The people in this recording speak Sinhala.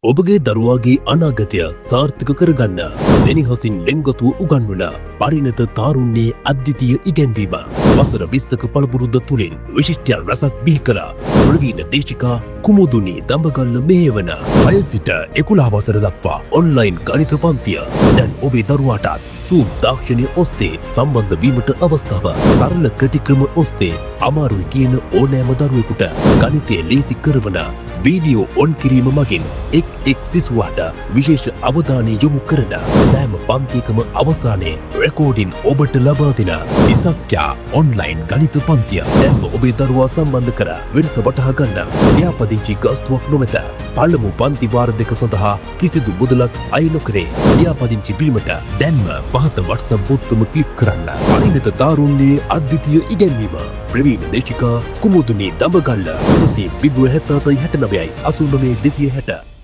ඔබගේ දරුවාගේ අනාගතය සාර්ථක කරගන්න සෙනෙහසින් ලෙන්ගතුව උගන්වන පරිණත තාරුණ්‍යයේ අද්විතීය ඉගැන්වීම වසර 20ක පළපුරුද්ද තුළින් විශිෂ්ටයන් රසක් බිහි කළ ප්‍රවීණ දේශිකා කුමුදුනි දඹගල්ල මෙහෙයවන 6 සිට 11 වසර දක්වා ඔන්ලයින් ගණිත පන්තිය දැන් ඔබේ දරුවාටත් සූම් තාක්ෂණය ඔස්සේ සම්බන්ධ වීමට අවස්ථාව. සරල ක්‍රටික්‍රම ඔස්සේ අමාරුයි කියන ඕනෑම දරුවෙකුට ගණිතය ලේසි කරවන වීඩියෝ ඔන් කිරීම මගින් එක් සිසුවාට විශේෂ අවධානය යොමු කරන සෑම පන්තිකම අවසානයේ රෙකෝඩින් ඔබට ලබා දෙන ඉසක්්‍යා ඔන්ලයින් ගණිත පන්තිය. දැන්ම ඔබේ දරුවා සම්බන්ධ කර වෙනස වටහා ගන්න. ලියාපදිංචි ගාස්තුවක් නොමැත. පළමු පන්ති වාර 2 සඳහා කිසිදු මුදලක් අය නොකරේ. ලියාපදිංචි වීමට දැන්ම පහත WhatsApp බොත්තම ක්ලික් කරන්න. පරිණත තාරුණ්‍යයේ අද්විතීය ඉගැන්වීම ප්‍රවීණ දේශිකා කුමුදුනි දඹගල්ල 07769 89 260